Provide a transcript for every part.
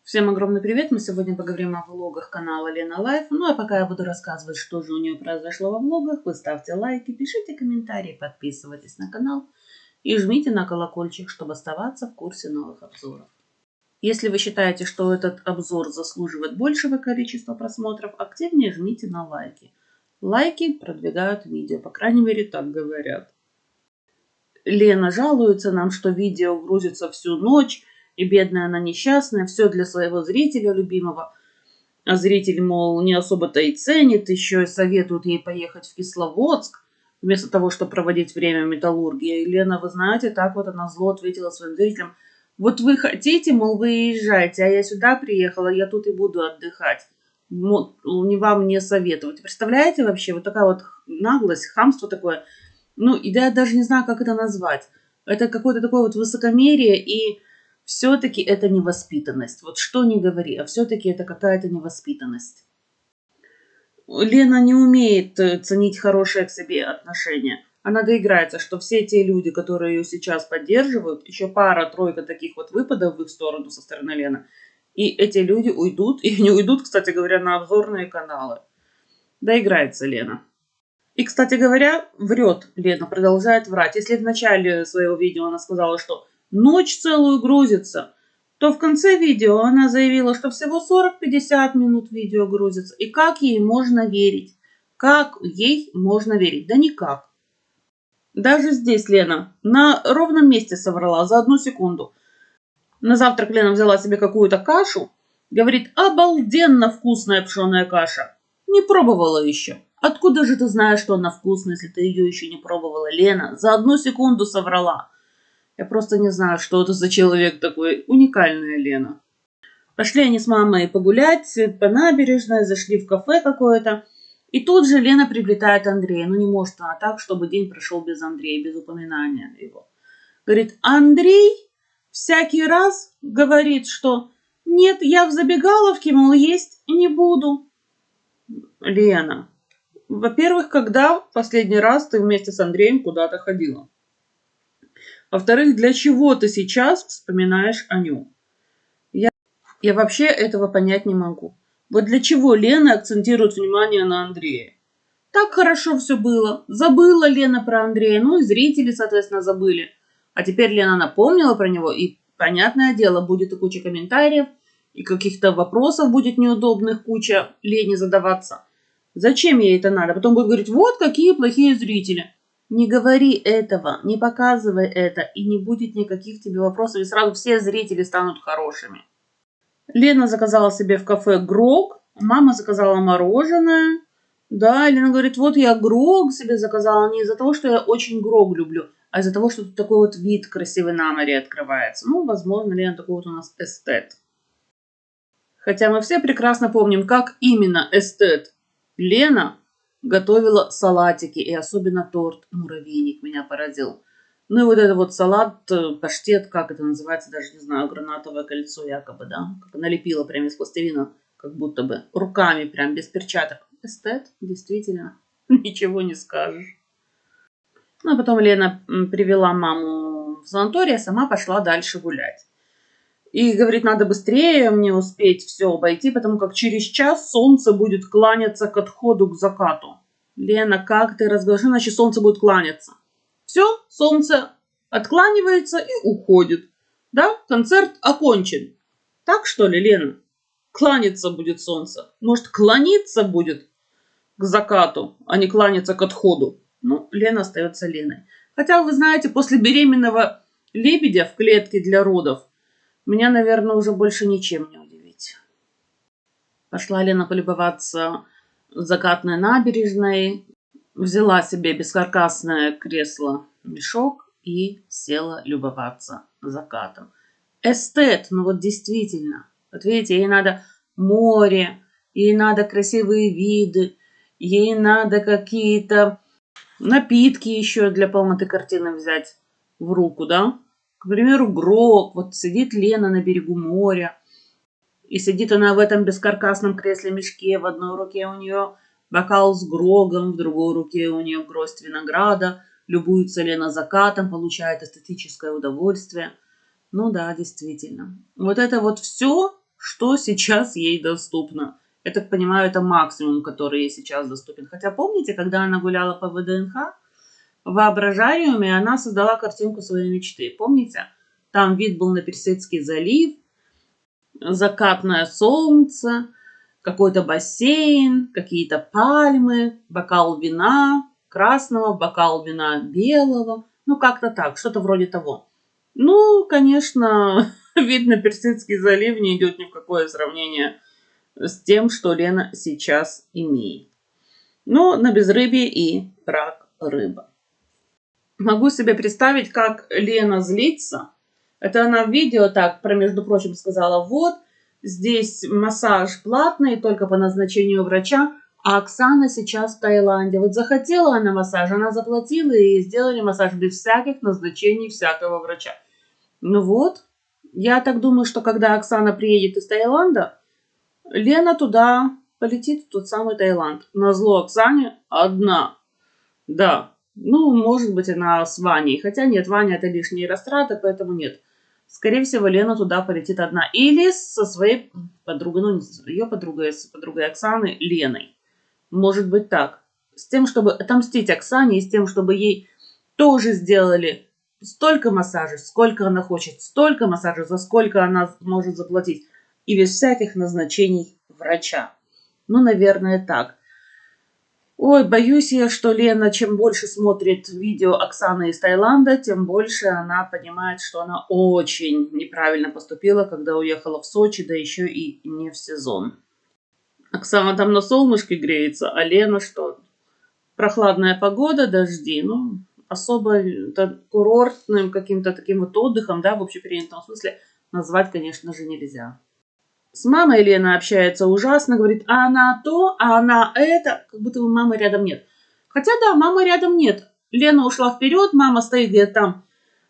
Всем огромный привет! Мы сегодня поговорим о влогах канала Лена Лайф. Ну а пока я буду рассказывать, что же у нее произошло во влогах, вы ставьте лайки, пишите комментарии, подписывайтесь на канал и жмите на колокольчик, чтобы оставаться в курсе новых обзоров. Если вы считаете, что этот обзор заслуживает большего количества просмотров, активнее жмите на лайки. Лайки продвигают видео, по крайней мере так говорят. Лена жалуется нам, что видео грузится всю ночь, и бедная она несчастная, все для своего зрителя любимого. А зритель, мол, не особо-то и ценит, еще и советует ей поехать в Кисловодск, вместо того, чтобы проводить время в металлургии. И Лена, вы знаете, так вот она зло ответила своим зрителям. Вот вы хотите, мол, вы езжайте, а я сюда приехала, я тут и буду отдыхать. Не вам не советовать. Представляете вообще, вот такая вот наглость, хамство такое. Ну, и я даже не знаю, как это назвать. Это какое-то такое вот высокомерие, и все-таки это невоспитанность. Вот что ни говори, а все-таки это какая-то невоспитанность. Лена не умеет ценить хорошее к себе отношение. Она доиграется, что все те люди, которые ее сейчас поддерживают, еще пара-тройка таких вот выпадов в их сторону со стороны Лены, и эти люди уйдут, и не уйдут, кстати говоря, на обзорные каналы. Доиграется Лена. И, кстати говоря, врет Лена, продолжает врать. Если в начале своего видео она сказала, что ночь целую грузится, то в конце видео она заявила, что всего 40-50 минут видео грузится. И как ей можно верить? Как ей можно верить? Да никак. Даже здесь Лена на ровном месте соврала за 1 секунду. На завтрак Лена взяла себе какую-то кашу. Говорит, обалденно вкусная пшеная каша. Не пробовала еще. Откуда же ты знаешь, что она вкусная, если ты ее еще не пробовала, Лена? За 1 секунду соврала. Я просто не знаю, что это за человек такой. Уникальная Лена. Пошли они с мамой погулять по набережной, зашли в кафе какое-то. И тут же Лена приплетает Андрея. Ну не может она так, чтобы день прошел без Андрея, без упоминания его. Говорит, Андрей всякий раз говорит, что нет, я в забегаловке, мол, есть не буду. Лена, во-первых, когда в последний раз ты вместе с Андреем куда-то ходила? Во-вторых, для чего ты сейчас вспоминаешь о нем? Я вообще этого понять не могу. Вот для чего Лена акцентирует внимание на Андрея? Так хорошо все было. Забыла Лена про Андрея, ну и зрители, соответственно, забыли. А теперь Лена напомнила про него, и, понятное дело, будет и куча комментариев, и каких-то вопросов будет неудобных куча Лене задаваться. Зачем ей это надо? Потом будет говорить, вот какие плохие зрители. Не говори этого, не показывай это, и не будет никаких тебе вопросов, и сразу все зрители станут хорошими. Лена заказала себе в кафе грог, мама заказала мороженое. Да, Лена говорит, вот я грог себе заказала не из-за того, что я очень грог люблю, а из-за того, что тут такой вот вид красивый на море открывается. Ну, возможно, Лена такой вот у нас эстет. Хотя мы все прекрасно помним, как именно эстет Лена готовила салатики, и особенно торт муравейник меня поразил. Ну и вот это вот салат, паштет, как это называется, даже не знаю, гранатовое кольцо якобы, да? Как она лепила прям из пластилина, как будто бы, руками прям, без перчаток. Эстет, действительно, ничего не скажешь. Ну а потом Лена привела маму в санаторий, а сама пошла дальше гулять. И говорит, надо быстрее мне успеть все обойти, потому как через час солнце будет кланяться к отходу, к закату. Лена, как ты разговариваешь, иначе солнце будет кланяться. Все, солнце откланивается и уходит. Да, концерт окончен. Так что ли, Лена? Кланяться будет солнце. Может, клониться будет к закату, а не кланяться к отходу. Ну, Лена остается Леной. Хотя, вы знаете, после беременного лебедя в клетке для родов меня, наверное, уже больше ничем не удивить. Пошла Лена полюбоваться закатной набережной, взяла себе бескаркасное кресло-мешок и села любоваться закатом. Эстет, ну вот действительно. Вот видите, ей надо море, ей надо красивые виды, ей надо какие-то напитки еще для полноты картины взять в руку, да? К примеру, грог. Вот сидит Лена на берегу моря. И сидит она в этом бескаркасном кресле-мешке. В одной руке у нее бокал с грогом, в другой руке у нее гроздь винограда. Любуется Лена закатом, получает эстетическое удовольствие. Ну да, действительно. Вот это вот все, что сейчас ей доступно. Я так понимаю, это максимум, который ей сейчас доступен. Хотя помните, когда она гуляла по ВДНХ, в воображариуме она создала картинку своей мечты. Помните? Там вид был на Персидский залив, закатное солнце, какой-то бассейн, какие-то пальмы, бокал вина красного, бокал вина белого. Ну, как-то так, что-то вроде того. Ну, конечно, вид на Персидский залив не идет ни в какое сравнение с тем, что Лена сейчас имеет. Но на безрыбье и рак рыба. Могу себе представить, как Лена злится. Это она в видео так, между прочим, сказала, вот, здесь массаж платный, только по назначению врача, а Оксана сейчас в Таиланде. Вот захотела она массаж, она заплатила и сделали массаж без всяких назначений всякого врача. Ну вот, я так думаю, что когда Оксана приедет из Таиланда, Лена туда полетит, в тот самый Таиланд. Назло Оксане одна. Да, ну, может быть, она с Ваней. Хотя нет, Ваня это лишние растраты, поэтому нет. Скорее всего, Лена туда полетит одна. Или со своей подругой, ну, ее подругой, с подругой Оксаны, Леной. Может быть так. С тем, чтобы отомстить Оксане, и с тем, чтобы ей тоже сделали столько массажей, сколько она хочет, столько массажей, за сколько она может заплатить. И без всяких назначений врача. Ну, наверное, так. Ой, боюсь я, что Лена, чем больше смотрит видео Оксаны из Таиланда, тем больше она понимает, что она очень неправильно поступила, когда уехала в Сочи, да еще и не в сезон. Оксана там на солнышке греется, а Лена что? Прохладная погода, дожди. Ну, особо курортным каким-то таким вот отдыхом, да, в общепринятом смысле назвать, конечно же, нельзя. С мамой Лена общается ужасно, говорит, а она то, а она это, как будто бы мамы рядом нет. Хотя да, мамы рядом нет. Лена ушла вперед, мама стоит где-то там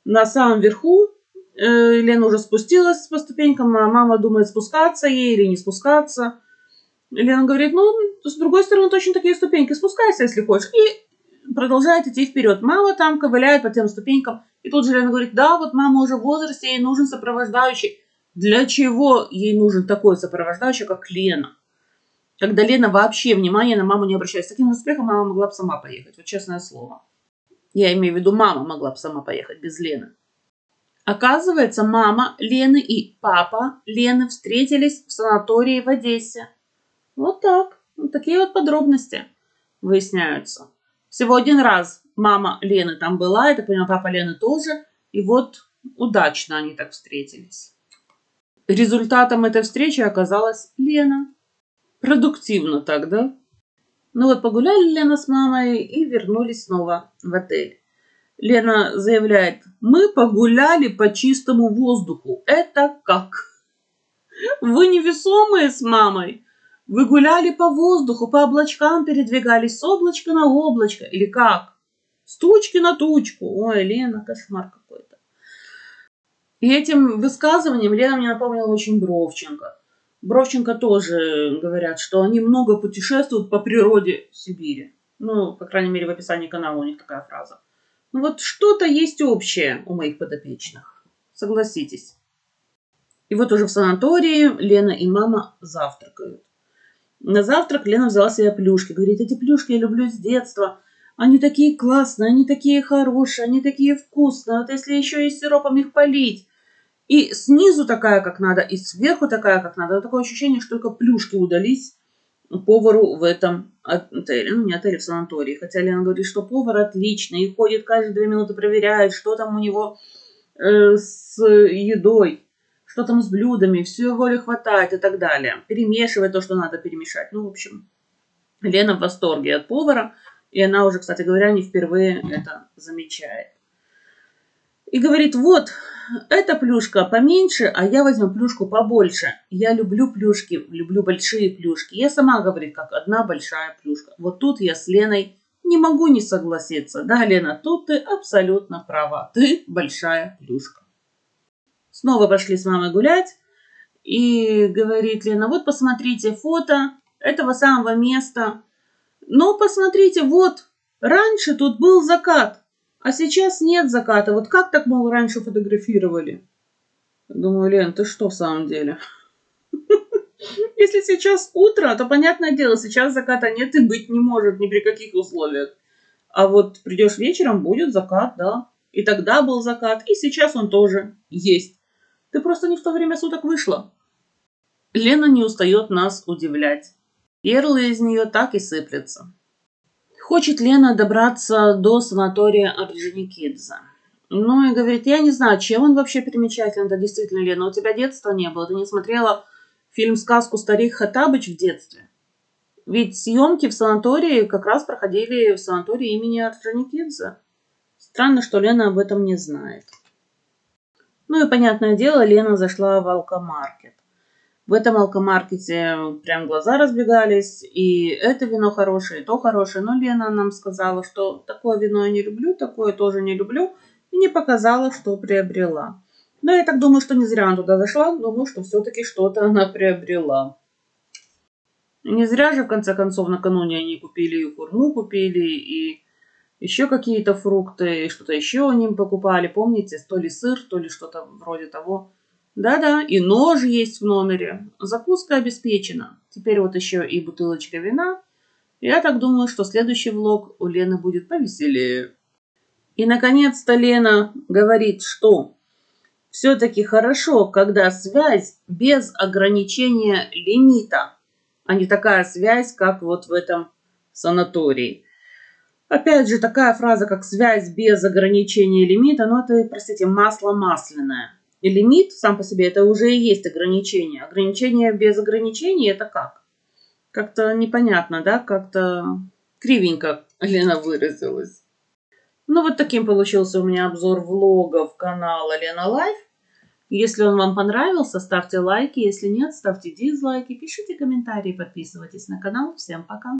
на самом верху. Лена уже спустилась по ступенькам, а мама думает, спускаться ей или не спускаться. Лена говорит, ну, с другой стороны, точно такие ступеньки, спускайся, если хочешь. И продолжает идти вперед. Мама там ковыляет по тем ступенькам. И тут же Лена говорит, да, вот мама уже в возрасте, ей нужен сопровождающий. Для чего ей нужен такой сопровождающий, как Лена? Когда Лена вообще внимания на маму не обращает. С таким успехом мама могла бы сама поехать. Вот честное слово. Я имею в виду, мама могла бы сама поехать без Лены. Оказывается, мама Лены и папа Лены встретились в санатории в Одессе. Вот так. Вот такие вот подробности выясняются. Всего один раз мама Лены там была, я так понимаю, папа Лены тоже. И вот удачно они так встретились. Результатом этой встречи оказалась Лена. Продуктивно так, да? Ну вот погуляли Лена с мамой и вернулись снова в отель. Лена заявляет, мы погуляли по чистому воздуху. Это как? Вы невесомые с мамой. Вы гуляли по воздуху, по облачкам передвигались с облачка на облачко. Или как? С тучки на тучку. Ой, Лена, кошмар какой-то. И этим высказыванием Лена мне напомнила очень Бровченко. Бровченко тоже говорят, что они много путешествуют по природе Сибири. Ну, по крайней мере, в описании канала у них такая фраза. Ну вот что-то есть общее у моих подопечных. Согласитесь. И вот уже в санатории Лена и мама завтракают. На завтрак Лена взяла себе плюшки. Говорит, эти плюшки я люблю с детства. Они такие классные, они такие хорошие, они такие вкусные. Вот если еще и сиропом их полить. И снизу такая, как надо, и сверху такая, как надо. Такое ощущение, что только плюшки удались повару в этом отеле. Ну, не отеле, в санатории. Хотя Лена говорит, что повар отличный. И ходит каждые 2 минуты, проверяет, что там у него с едой. Что там с блюдами, все его ли хватает и так далее. Перемешивает то, что надо перемешать. Ну, в общем, Лена в восторге от повара. И она уже, кстати говоря, не впервые это замечает. И говорит, вот, эта плюшка поменьше, а я возьму плюшку побольше. Я люблю плюшки, люблю большие плюшки. Я сама, говорит, как одна большая плюшка. Вот тут я с Леной не могу не согласиться. Да, Лена, тут ты абсолютно права. Ты большая плюшка. Снова пошли с мамой гулять. И говорит Лена, вот посмотрите фото этого самого места. Но посмотрите, вот, раньше тут был закат. А сейчас нет заката. Вот как так, мол, раньше фотографировали? Думаю, Лен, ты что в самом деле? Если сейчас утро, то, понятное дело, сейчас заката нет и быть не может ни при каких условиях. А вот придешь вечером, будет закат, да. И тогда был закат, и сейчас он тоже есть. Ты просто не в то время суток вышла. Лена не устает нас удивлять. Перлы из нее так и сыплются. Хочет Лена добраться до санатория Орджоникидзе. Ну и говорит, я не знаю, чем он вообще примечателен. Да действительно, Лена, у тебя детства не было. Ты не смотрела фильм-сказку «Старик Хоттабыч» в детстве? Ведь съемки в санатории как раз проходили в санатории имени Орджоникидзе. Странно, что Лена об этом не знает. Ну и, понятное дело, Лена зашла в алкомаркет. В этом алкомаркете прям глаза разбегались, и это вино хорошее, и то хорошее. Но Лена нам сказала, что такое вино я не люблю, такое тоже не люблю, и не показала, что приобрела. Но я так думаю, что не зря она туда зашла, думаю, что все-таки что-то она приобрела. И не зря же, в конце концов, накануне они купили и хурму, купили, и еще какие-то фрукты, и что-то еще они покупали, помните, то ли сыр, то ли что-то вроде того. Да-да, и нож есть в номере. Закуска обеспечена. Теперь вот еще и бутылочка вина. Я так думаю, что следующий влог у Лены будет повеселее. И, наконец-то, Лена говорит, что все-таки хорошо, когда связь без ограничения лимита, а не такая связь, как вот в этом санатории. Опять же, такая фраза, как связь без ограничения лимита, ну это, простите, масло масляное. И лимит сам по себе это уже и есть ограничение. Ограничение без ограничений это как? Как-то непонятно, да? Как-то кривенько Лена выразилась. Ну вот таким получился у меня обзор влогов канала Лена Лайф. Если он вам понравился, ставьте лайки. Если нет, ставьте дизлайки. Пишите комментарии, подписывайтесь на канал. Всем пока!